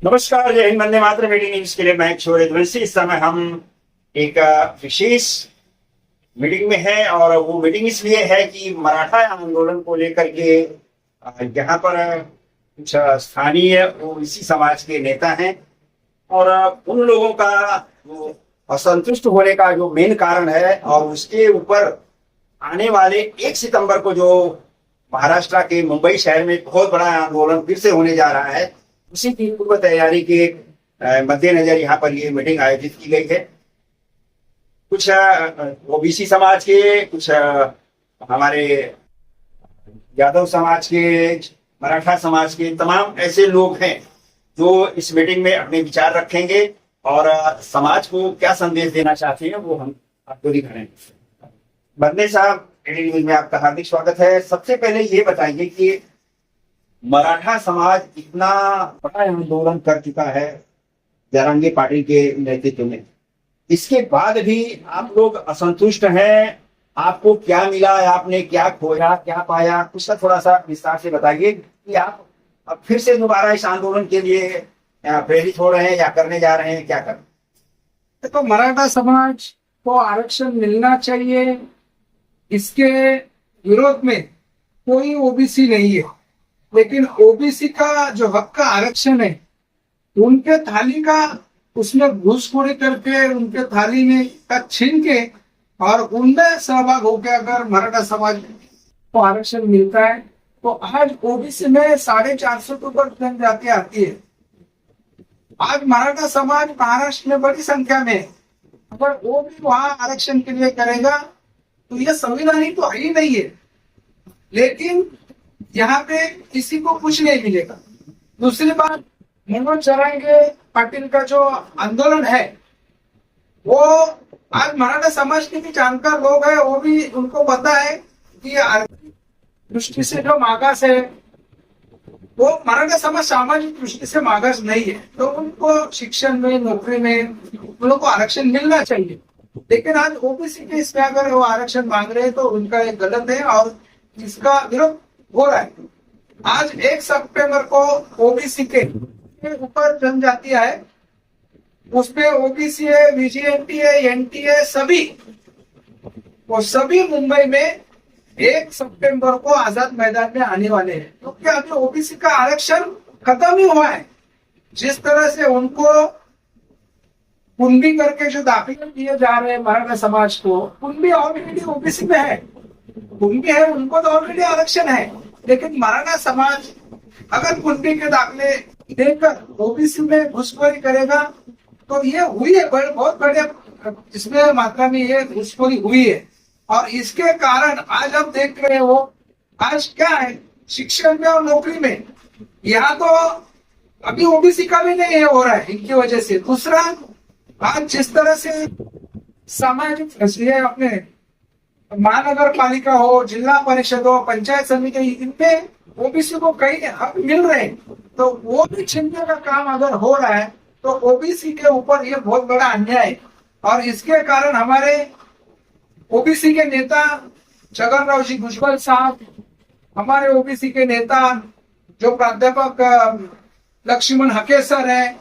नमस्कार, जय Hind, Vande Mataram. Media news के लिए मैं छोड़े वंशी। इस समय हम एक विशेष मीटिंग में हैं और वो मीटिंग इसलिए है कि मराठा आंदोलन को लेकर के यहाँ पर कुछ स्थानीय ओबीसी समाज के नेता हैं और उन लोगों का वो असंतुष्ट होने का जो मेन कारण है और उसके ऊपर आने वाले 1 सितंबर को जो महाराष्ट्र के मुंबई शहर में बहुत बड़ा आंदोलन फिर से होने जा रहा है, उसी की पूर्व तैयारी के मद्देनजर यहाँ पर ये मीटिंग आयोजित की गई है। कुछ ओबीसी समाज के, कुछ हमारे यादव समाज के, मराठा समाज के तमाम ऐसे लोग हैं जो इस मीटिंग में अपने विचार रखेंगे और समाज को क्या संदेश देना चाहते हैं वो हम आपको दिखाएंगे। बंदे साहब, इंडियन न्यूज में आपका हार्दिक स्वागत है। सबसे पहले ये बताइए कि मराठा समाज इतना बड़ा आंदोलन कर चुका है जरांगे पाटिल के नेतृत्व में, इसके बाद भी आप लोग असंतुष्ट हैं। आपको क्या मिला, आपने क्या खोया, क्या पाया, कुछ थोड़ा सा विस्तार से बताइए कि आप अब फिर से दोबारा इस आंदोलन के लिए प्रेरित हो रहे हैं या करने जा रहे हैं, क्या कर? तो मराठा समाज को आरक्षण मिलना चाहिए, इसके विरोध में कोई ओबीसी नहीं है। लेकिन ओबीसी का जो हक का आरक्षण है, उनके थाली का उसमें घूसखोरी करके उनके थाली में का छीन के और उनमें सहभाग होकर अगर मराठा समाज को आरक्षण मिलता है तो आज ओबीसी में 450 के ऊपर जनजाति आती है। आज मराठा समाज महाराष्ट्र में बड़ी संख्या में है। अगर वो भी वहां आरक्षण के लिए करेगा तो यह संविधानिक तो है ही नहीं है। लेकिन यहाँ पे किसी को कुछ नहीं मिलेगा। दूसरी बात, मनोज जरांगे पाटिल का जो आंदोलन है वो आज मराठा समाज के भी जानकार लोग हैं, वो भी उनको पता है कि आर्थिक दृष्टि से जो मागास है वो मराठा समाज सामाजिक दृष्टि से मागास नहीं है, तो उनको शिक्षण में, नौकरी में उन लोगों को आरक्षण मिलना चाहिए। लेकिन आज ओबीसी के इसमें अगर वो आरक्षण मांग रहे हैं तो उनका एक गलत है और इसका विरोध हो रहा है। आज 1 सितंबर को ओबीसी के ऊपर जनजातियां है, उसमें ओबीसी है, बीजेपी है, एनटी है, सभी वो सभी मुंबई में 1 सितंबर को आजाद मैदान में आने वाले हैं। क्योंकि अभी ओबीसी का आरक्षण खत्म ही हुआ है। जिस तरह से उनको कुंडी करके जो दाखिले दिए जा रहे हैं मराठा समाज को, कुंडी ऑलरेडी ओबीसी में है, कुंडी है, उनको तो ऑलरेडी आरक्षण है। लेकिन मराठा समाज अगर कुंडी के दाखिले देकर ओबीसी में घुसखोरी करेगा तो ये हुई है, बहुत बड़े इसमें मात्रा में ये घुसखोरी हुई है। और इसके कारण आज आप देख रहे हो आज क्या है, शिक्षण में और नौकरी में यहाँ तो अभी ओबीसी का भी नहीं है हो रहा है इनकी वजह से। दूसरा, आज जिस तरह से सामाजिक अपने महानगर पालिका हो, जिला परिषद हो, पंचायत समिति, इनमें ओबीसी को कई हक मिल रहे हैं, तो वो भी छीनने का काम अगर हो रहा है तो ओबीसी के ऊपर ये बहुत बड़ा अन्याय है। और इसके कारण हमारे ओबीसी के नेता जगन राव जी भुजबल साहब, हमारे ओबीसी के नेता जो प्राध्यापक लक्ष्मण हकेसर है,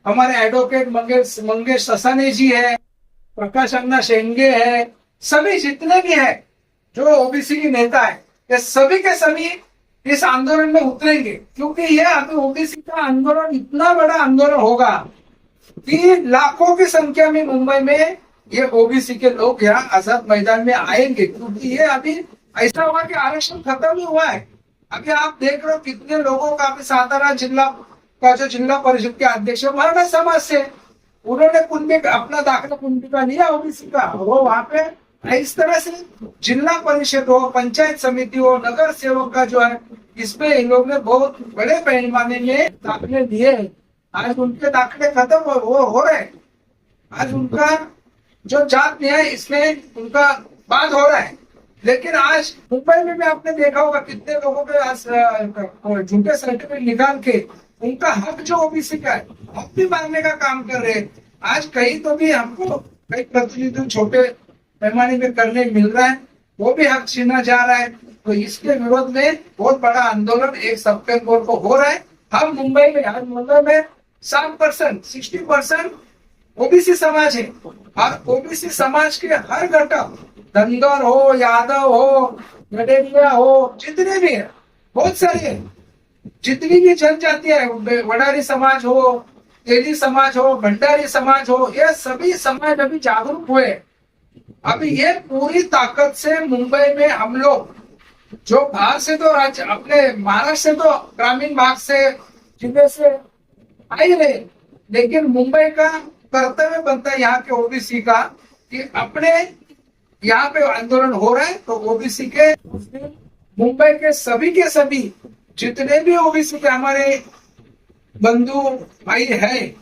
हमारे एडवोकेट मंगेश ससाने जी है, प्रकाश अन्ना शेंगे है, सभी जितने भी है जो ओबीसी के नेता है, ये सभी के सभी इस आंदोलन में उतरेंगे। क्योंकि ये अभी ओबीसी का आंदोलन इतना बड़ा आंदोलन होगा कि लाखों की संख्या में मुंबई में ये ओबीसी के लोग यहाँ आजाद मैदान में आएंगे। क्योंकि ये अभी ऐसा हुआ कि आरक्षण खत्म ही हुआ है। अभी आप देख रहे हो कितने लोगों का, अभी सातारा जिला का जो जिला परिषद के अध्यक्ष मराठा समाज से, उन्होंने कुंडी अपना दाखिला कुंडी का लिया ओबीसी का, वो वहां पे इस तरह से जिला परिषद हो, पंचायत समिति हो, नगर सेवक का जो है, इसमें इन लोगों ने बहुत बड़े पैमाने में दाखिले दिए। आज उनके दाखिले खत्म हो रहे हैं। आज उनका जो जात न्याय इसमें उनका बात हो रहा है। लेकिन आज मुंबई में भी आपने देखा होगा कितने लोगों के आज झूठे सर्टिफिकेट निकाल के उनका हक जो ओबीसी का है, हक भी मांगने का काम कर रहे हैं। आज कहीं तो भी हमको कई प्रतिनिधि छोटे पैमाने पे करने मिल रहा है, वो भी हक छीना जा रहा है। तो इसके विरोध में बहुत बड़ा आंदोलन 1 सितंबर को हो रहा है। हम मुंबई में, आज मुंबई में 7%, 60% ओबीसी समाज है। और ओबीसी समाज के हर घटक, धनगर हो, यादव हो, गडेरिया हो, जितने भी है, बहुत सारे हैं, जितनी भी जनजातियां है, वडारी समाज हो, तेली समाज हो, भंडारी समाज हो, ये सभी समाज अभी जागरूक हुए। अभी ये पूरी ताकत से मुंबई में हम लोग, जो बाहर से तो राज्य अपने महाराष्ट्र से तो ग्रामीण भाग से जिले से आए रहे, लेकिन मुंबई का कर्तव्य बनता है यहाँ के ओबीसी का कि अपने यहाँ पे आंदोलन हो रहा है तो ओबीसी के मुंबई के सभी जितने भी ओबीसी के हमारे बंधु भाई है,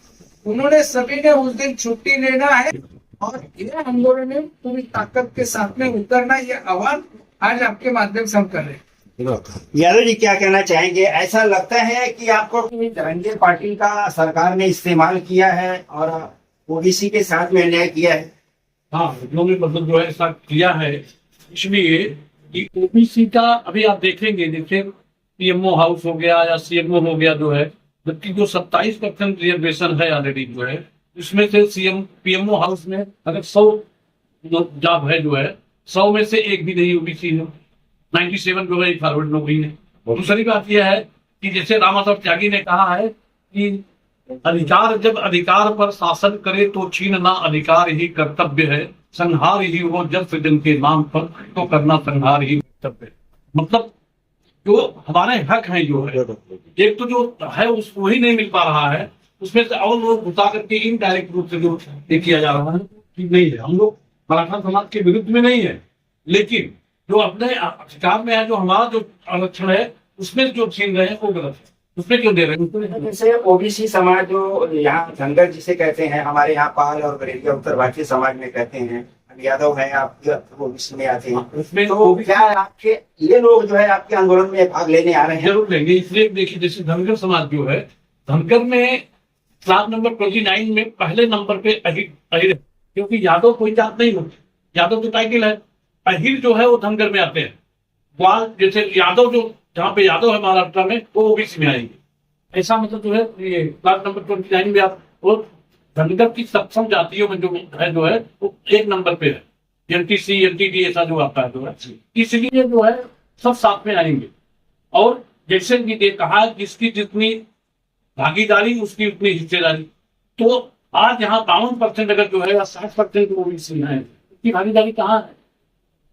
उन्होंने सभी ने उस दिन छुट्टी लेना है और ये आंदोलन में पूरी ताकत के साथ में उतरना, ये आह्वान आज आपके माध्यम से हम कर रहे हैं। यादव जी क्या कहना चाहेंगे? ऐसा लगता है कि आपको रंगे पार्टी का सरकार ने इस्तेमाल किया है और ओबीसी के साथ में अन्याय किया है? हाँ, इन्होंने मतलब जो है ऐसा किया है, इसलिए कि ओबीसी का अभी आप देखेंगे, जैसे पीएमओ हाउस हो गया या सीएमओ हो गया जो है, जबकि जो 27% रिजर्वेशन है ऑलरेडी जो है, इसमें से पीएमओ हाउस में अगर 100 जॉब है जो है, 100 में से एक भी नहीं ओबीसी है, 97 जो है फॉरवर्ड नौकरी है। दूसरी बात यह है कि जैसे रामासाहेब त्यागी ने कहा है कि अधिकार जब अधिकार पर शासन करे तो छीनना अधिकार ही कर्तव्य है, संहार ही हो जब सृजन के नाम पर तो करना संहार ही कर्तव्य है। मतलब जो हमारे हक हैं जो है, एक तो जो है उसको ही नहीं मिल पा रहा है, उसमें से और लोग घुसा करके इनडायरेक्ट रूप से जो ये किया जा रहा है ठीक नहीं है। हम लोग मराठा समाज के विरुद्ध में नहीं है, लेकिन जो अपने अधिकार में है, जो हमारा जो आरक्षण है उसमें जो छीन रहे हैं वो गलत है, उसमें क्यों दे रहे हैं? जैसे ओबीसी समाज जो यहाँ धनगर जिसे कहते हैं, हमारे यहाँ पाल और गरीबिया उत्तर भारतीय समाज में कहते हैं, यादव है आप ओबीसी में आते हैं, उसमें तो क्या आपके ये लोग जो है आपके आंदोलन में भाग लेने आ रहे हैं? जरूर लेंगे। इसलिए देखिए, जैसे धनगर समाज जो है, धनगर में क्लास नंबर 29 में पहले नंबर पे अहिर, क्योंकि यादव कोई जात नहीं होती, यादव तो टाइटल है, अहिर जो है वो धनगर में आते हैं। ग्वाल जैसे यादव जो जहाँ पे यादव है महाराष्ट्र में, वो ओबीसी में आएंगे। ऐसा मतलब जो है ये क्लास नंबर 29 में आप वो धनगर की सक्षम जातियों में जो है वो एक नंबर पे है, एनटीसी एनटीडी ऐसा जो आता है जो है, इसलिए जो है सब साथ में आएंगे। और जैसे कि कहा जिसकी जितनी भागीदारी उसकी उतनी हिस्सेदारी, तो आज यहाँ 52% अगर जो है या 60% ओबीसी है, उसकी भागीदारी कहाँ है?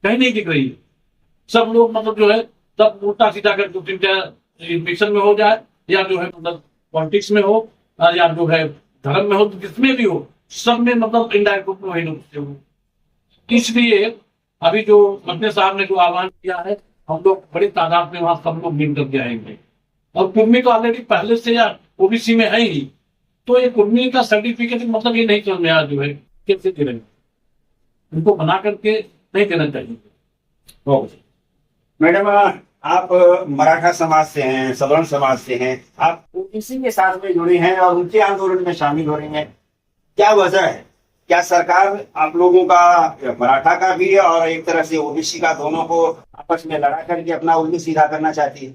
कहीं नहीं दिख रही है। सब लोग मतलब जो है सब उल्टा सीधा कर मिशन में हो जाए, या जो है मतलब पॉलिटिक्स में हो, या जो है धर्म में हो, जिसमें भी हो, सब में मतलब इनडायरेक्ट रूप में वही लोग हो। इसलिए अभी जो मंत्री साहब ने जो आह्वान किया है, हम लोग बड़ी तादाद में वहां सब लोग मिल करके आएंगे। और कुर्मी तो ऑलरेडी पहले से या ओबीसी में है ही, तो ये कुर्मी का सर्टिफिकेट मतलब ये नहीं चल रहा जो है कैसे दे रहे, उनको बना करके नहीं देना चाहिए। मैडम, आप मराठा समाज से हैं, सवर्ण समाज से हैं, आप ओबीसी के साथ में जुड़े हैं और उनके आंदोलन में शामिल हो रहे हैं, क्या वजह है? क्या सरकार आप लोगों का, मराठा का भी और एक तरह से ओबीसी का, दोनों को आपस में लड़ा करके अपना उल्लू सीधा करना चाहती है?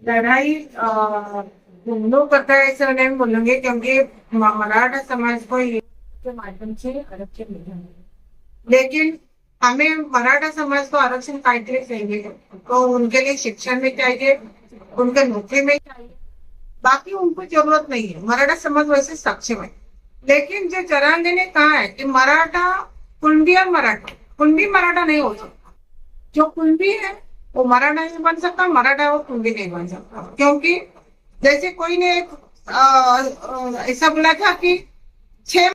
लड़ाई हम लोग करता है ऐसा नहीं बोलूंगे, क्योंकि मराठा समाज को ये के माध्यम से आरक्षण मिला है, लेकिन हमें मराठा समाज को आरक्षण कायदे चाहिए, तो उनके लिए शिक्षण में चाहिए, उनके नौकरी में चाहिए, बाकी उनको जरूरत नहीं है। मराठा समाज वैसे सक्षम है, लेकिन जो चरांदे ने कहा है कि मराठा कुणबी और मराठा, कुणबी मराठा नहीं हो सकता, जो कुणबी है वो मराठा नहीं बन सकता, मराठा वो कुणबी नहीं बन सकता। क्योंकि जैसे कोई ने ऐसा बोला था कि 6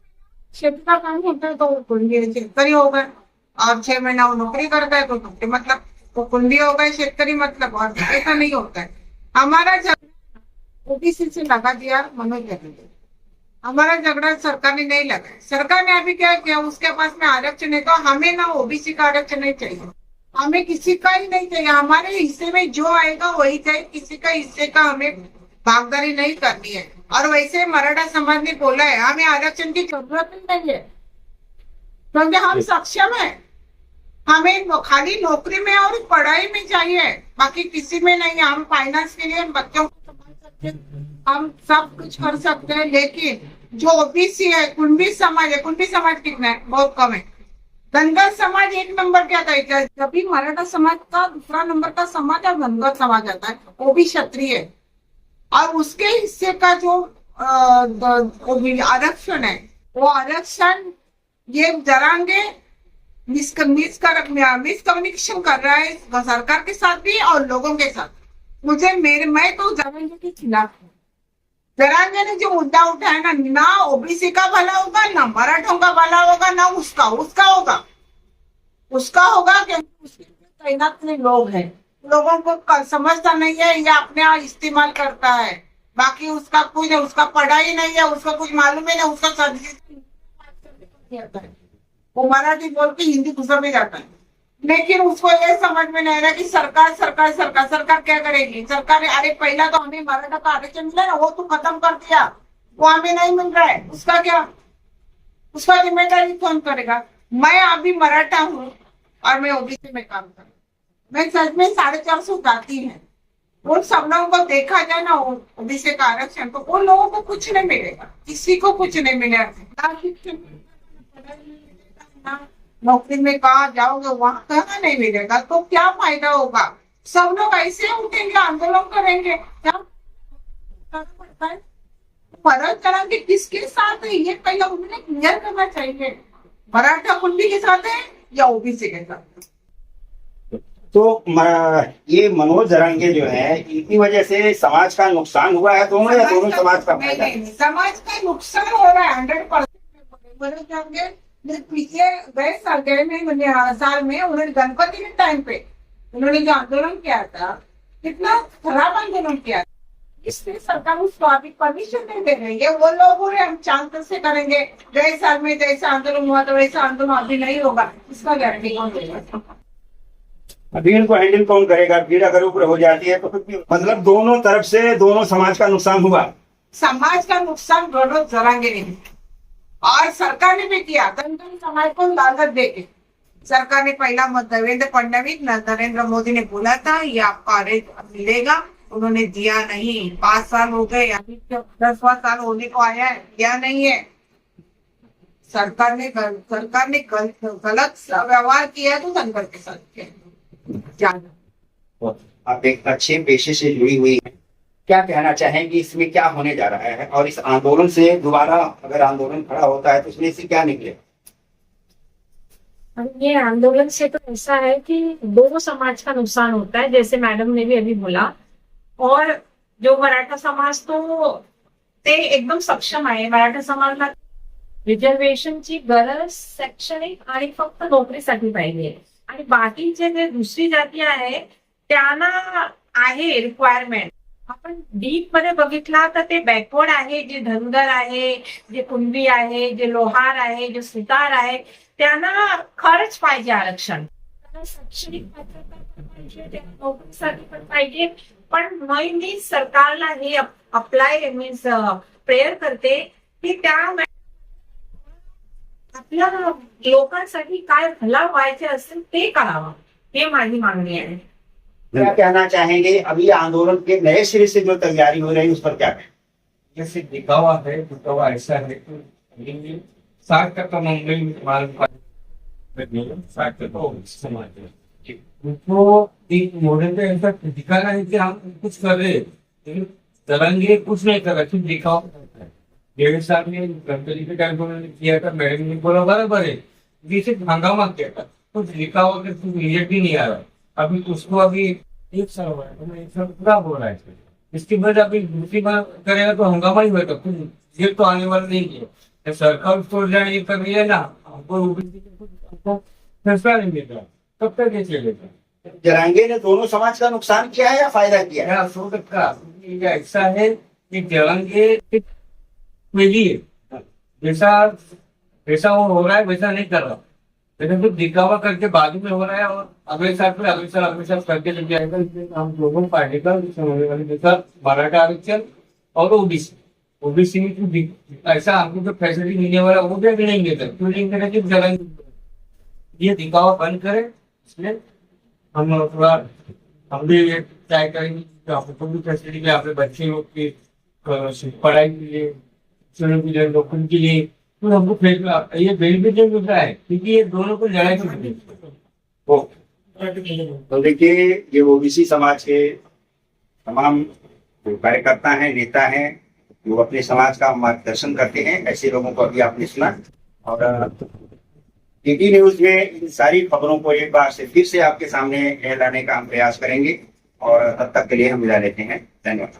शेती का काम होता है तो वो कुणबी शेतकरी हो गए, और 6 महीना वो नौकरी करता है तो मतलब वो कुणबी हो गए शेतकरी मतलब, और ऐसा नहीं होता है। हमारा झगड़ा ओबीसी से लगा दिया मनोज जैन, हमारा झगड़ा सरकार ने नहीं लगाया। सरकार ने अभी क्या किया, उसके पास में आरक्षण है तो हमें ना ओबीसी का आरक्षण नहीं चाहिए, हमें किसी का ही नहीं चाहिए, हमारे हिस्से में जो आएगा वही चाहिए, किसी का हिस्से का हमें भागीदारी नहीं करनी है। और वैसे मराठा समाज ने बोला है हमें आरक्षण की जरूरत ही नहीं है, क्योंकि हम सक्षम है, हमें खाली नौकरी में और पढ़ाई में चाहिए, बाकी किसी में नहीं है। हम फाइनेंस के लिए बच्चों को संभाल हम सब कुछ कर सकते हैं, लेकिन जो ओबीसी है, कुणबी समाज है, कुणबी समाज कितना है? बहुत कम है। धनगर समाज एक नंबर क्या था? जब भी मराठा समाज का दूसरा नंबर का समाज और धनगर समाज आता है, वो भी क्षत्रिय है। और उसके हिस्से का जो आरक्षण है, वो आरक्षण ये जरांगे मिसकम्युनिकेशन कर रहा है सरकार के साथ भी और लोगों के साथ। मैं तो जरांगे के खिलाफ हूँ। जरांगे ने जो मुद्दा उठाया ना ओबीसी का भला होगा, ना मराठों का भला होगा, ना उसका होगा क्योंकि उसके तैनात नहीं लोग हैं। लोगों को समझता नहीं है या अपने आप इस्तेमाल करता है। बाकी उसका कुछ उसका पढ़ाई नहीं है, उसका कुछ मालूम ही नहीं, उसका वो मराठी बोल के हिंदी घुसा में जाता है। लेकिन उसको ये समझ में नहीं आ रहा कि सरकार क्या करेगी। सरकार अरे पहला तो हमें मराठा का आरक्षण मिला ना, वो तो खत्म कर दिया, वो हमें नहीं मिल रहा है, उसका क्या? उसका जिम्मेदारी कौन करेगा? मैं अभी मराठा हूँ और मैं ओबीसी में काम कर, मैं सच में 450 जाति है। उन सब लोगों को देखा जाए ना ओबीसी का आरक्षण, तो उन लोगों को कुछ नहीं मिलेगा, किसी को कुछ नहीं मिलेगा। ना शिक्षण, नौकरी में कहा जाओगे वहां कहाँ नहीं मिलेगा, तो क्या फायदा होगा? सब लोग ऐसे उठेंगे, आंदोलन करेंगे, क्या पड़ता है? फर्क करेंगे किसके साथ है ये पहले उन्हें क्लियर करना चाहिए। मराठा कुंडी के साथ है या ओबीसी के साथ? तो ये मनोज जरांगे जो है, इनकी वजह से समाज का नुकसान हुआ है दोनों या दोनों समाज का फायदा? नहीं, समाज का नुकसान हो रहा है 100%। मनोज जरांगे पिछले गए साल में उन्होंने गणपति के टाइम पे उन्होंने जो आंदोलन किया था, कितना खराब आंदोलन किया, इसलिए सरकार उसको अभी परमिशन नहीं दे रही है। वो लोग बोले हम चांद से करेंगे, गए साल में जैसा आंदोलन हुआ था वैसा आंदोलन अभी नहीं होगा, इसका गारंटी कौन देगा? भीड़ को हैंडल कौन करेगा? भीड़ अगर ऊपर हो जाती है तो फिर मतलब दोनों तरफ से दोनों समाज का नुकसान हुआ। समाज का नुकसान मनोज जरांगे ने और सरकार ने भी किया। धनगर समाज को लालच देके सरकार ने पहला देवेंद्र फडणवीस नरेंद्र मोदी ने बोला था ये आपको आरक्षण मिलेगा, उन्होंने दिया नहीं। 5 साल हो गए, अभी 10वां साल होने को आया है, दिया नहीं है। सरकार ने गलत व्यवहार किया तो धनगर के साथ किया। आप एक अच्छे पेशे से जुड़ी हुई है, क्या कहना चाहेंगे इसमें क्या होने जा रहा है? और इस आंदोलन से दोबारा अगर आंदोलन खड़ा होता है तो इसमें से क्या निकले? ये आंदोलन से तो ऐसा है कि दोनों समाज का नुकसान होता है, जैसे मैडम ने भी अभी बोला। और जो मराठा समाज तो ते एकदम सक्षम आहे। मराठा समाजाला रिझर्वेशनची गरज शैक्षणिक आणि फक्त नोकरीसाठी पाहिजे, आणि बाकीचे जे दुसरी जाती आहे त्यांना आहे रिक्वायरमेंट। आपण डीप मध्ये बघितला तर ते बॅकवर्ड आहे, जे धनगर आहे, जे कुणबी आहे, जे लोहार आहे, जे सुतार आहे, त्यांना खरंच पाहिजे आरक्षण। त्यांना शैक्षणिक पात्रता पण पाहिजे, त्यांना नोकरीसाठी पण पाहिजे। पण मी सरकारला हे अप्लाय मीन्स प्रेयर करते की त्या आपल्या लोकांसाठी काय भला व्हायचे असेल ते करावं, हे माझी मागणी आहे। क्या कहना चाहेंगे? अभी आंदोलन के नए सिरे से जो तैयारी हो रही है उस पर क्या कहें? जैसे दिखावा है, दिखावा ऐसा है कि 60% मुंबई समाज है, उनको एक मॉडल पे ऐसा दिखाना है कि हम कुछ कर रहे हैं, लेकिन तरंगे कुछ नहीं कर रहे, सिर्फ दिखावा करता है। 1.5 साल में गणपति के टाइम उन्होंने किया था, मैडम ने बोला बराबर है, सिर्फ हंगामा किया था, कुछ दिखावा के कुछ रिजल्ट ही नहीं आ रहा। अभी उसको अभी 1 साल हो रहा है, तो 1 साल पूरा हो रहा है। इसके बाद अभी दूसरी बार करेगा तो हंगामा ही होगा, कुछ ये तो आने वाला नहीं है। जब सरकार उसको ये कर रही है ना, हमको फैसला नहीं मिल रहा, तब तक ये चलेगा। जरांगे ने दोनों समाज का नुकसान किया है या फायदा किया है? 100% ऐसा है कि जरांगे जैसा वो हो रहा है वैसा नहीं कर रहा, लेकिन तो दिखावा करके बाद में हो रहा है। और अगले साल करके जब जाएगा, हम दोनों पार्टी का समझने वाले जैसा मराठा आरक्षण और ओबीसी में जो ऐसा हमको जो फैसिलिटी मिलने वाला वो भी नहीं मिलता, क्यों नहीं मिलेगा? कि जरांगे ये दिखावा बंद करे, इसलिए हम भी ट्राई करेंगे। आपको भी फैसिलिटी में अपने बच्चे लोग की पढ़ाई के लिए, बच्चों के लिए, लोगों के लिए, तो हमको ये बेनिफिट नहीं मिल रहा है, क्योंकि ये दोनों को लड़ाई चल रही है। तो देखिए, ये ओबीसी समाज के तमाम जो कार्यकर्ता हैं, नेता हैं, जो अपने समाज का मार्गदर्शन करते हैं, ऐसे लोगों को अभी आपने सुना। और टीटी न्यूज में इन सारी खबरों को एक बार से फिर से आपके सामने लाने का हम प्रयास करेंगे, और तब तक के लिए हम विदा लेते हैं। धन्यवाद।